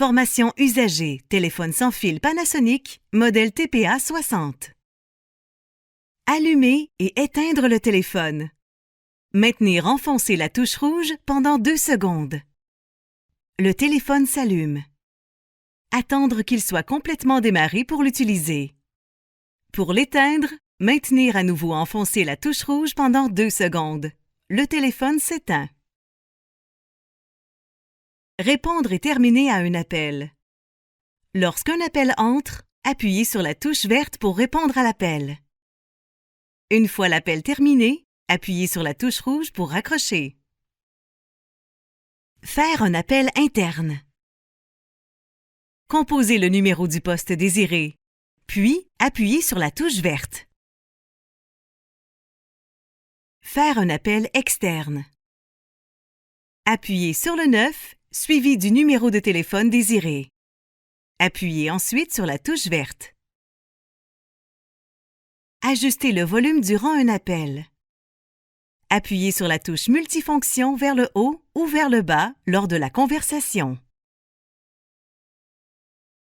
Formation usagée, téléphone sans fil Panasonic, modèle TPA 60. Allumer et éteindre le téléphone. Maintenir enfoncée la touche rouge pendant 2 secondes. Le téléphone s'allume. Attendre qu'il soit complètement démarré pour l'utiliser. Pour l'éteindre, maintenir à nouveau enfoncée la touche rouge pendant 2 secondes. Le téléphone s'éteint. Répondre et terminer à un appel. Lorsqu'un appel entre, appuyez sur la touche verte pour répondre à l'appel. Une fois l'appel terminé, appuyez sur la touche rouge pour raccrocher. Faire un appel interne. Composez le numéro du poste désiré, puis appuyez sur la touche verte. Faire un appel externe. Appuyez sur le 9, suivi du numéro de téléphone désiré. Appuyez ensuite sur la touche verte. Ajustez le volume durant un appel. Appuyez sur la touche multifonction vers le haut ou vers le bas lors de la conversation.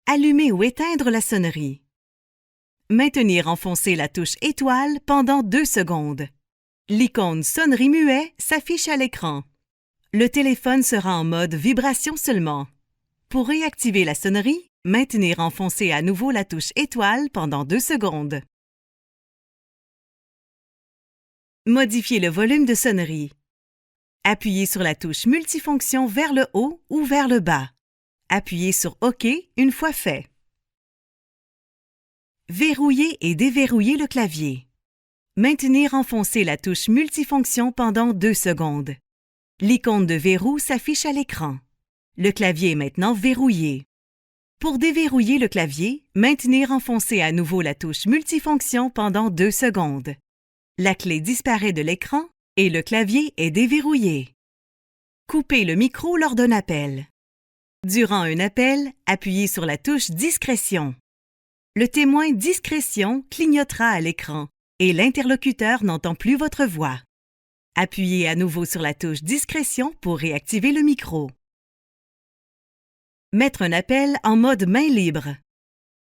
Allumer ou éteindre la sonnerie. Maintenir enfoncée la touche étoile pendant 2 secondes. L'icône sonnerie muet s'affiche à l'écran. Le téléphone sera en mode vibration seulement. Pour réactiver la sonnerie, maintenir enfoncée à nouveau la touche étoile pendant 2 secondes. Modifier le volume de sonnerie. Appuyez sur la touche multifonction vers le haut ou vers le bas. Appuyez sur OK une fois fait. Verrouiller et déverrouiller le clavier. Maintenir enfoncée la touche multifonction pendant 2 secondes. L'icône de verrou s'affiche à l'écran. Le clavier est maintenant verrouillé. Pour déverrouiller le clavier, maintenir enfoncée à nouveau la touche multifonction pendant 2 secondes. La clé disparaît de l'écran et le clavier est déverrouillé. Coupez le micro lors d'un appel. Durant un appel, appuyez sur la touche Discrétion. Le témoin Discrétion clignotera à l'écran et l'interlocuteur n'entend plus votre voix. Appuyez à nouveau sur la touche Discrétion pour réactiver le micro. Mettre un appel en mode main libre.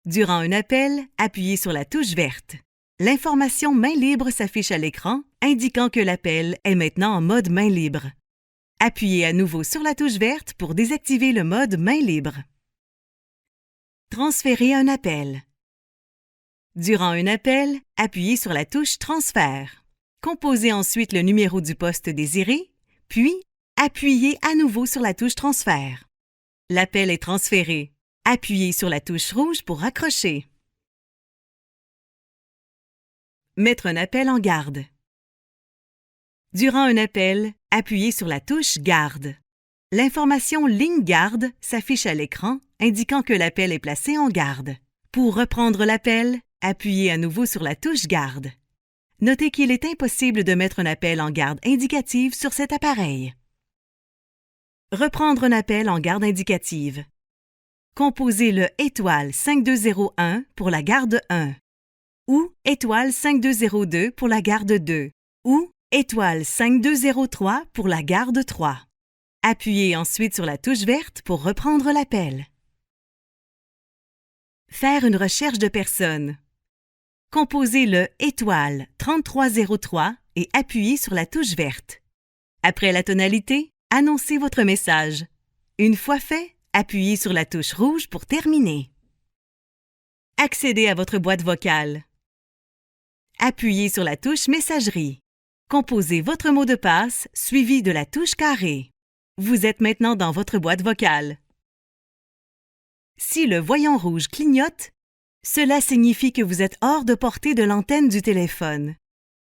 Durant un appel, appuyez sur la touche verte. L'information main libre s'affiche à l'écran, indiquant que l'appel est maintenant en mode main libre. Appuyez à nouveau sur la touche verte pour désactiver le mode main libre. Transférer un appel. Durant un appel, appuyez sur la touche Transfert. Composez ensuite le numéro du poste désiré, puis appuyez à nouveau sur la touche Transfert. L'appel est transféré. Appuyez sur la touche rouge pour raccrocher. Mettre un appel en garde. Durant un appel, appuyez sur la touche Garde. L'information Ligne garde s'affiche à l'écran, indiquant que l'appel est placé en garde. Pour reprendre l'appel, appuyez à nouveau sur la touche Garde. Notez qu'il est impossible de mettre un appel en garde indicative sur cet appareil. Reprendre un appel en garde indicative. Composez le étoile 5201 pour la garde 1. Ou étoile 5202 pour la garde 2, ou étoile 5203 pour la garde 3. Appuyez ensuite sur la touche verte pour reprendre l'appel. Faire une recherche de personne. Composez le étoile 3303 et appuyez sur la touche verte. Après la tonalité, annoncez votre message. Une fois fait, appuyez sur la touche rouge pour terminer. Accédez à votre boîte vocale. Appuyez sur la touche Messagerie. Composez votre mot de passe suivi de la touche carré. Vous êtes maintenant dans votre boîte vocale. Si le voyant rouge clignote, cela signifie que vous êtes hors de portée de l'antenne du téléphone.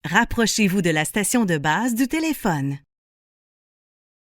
Rapprochez-vous de la station de base du téléphone.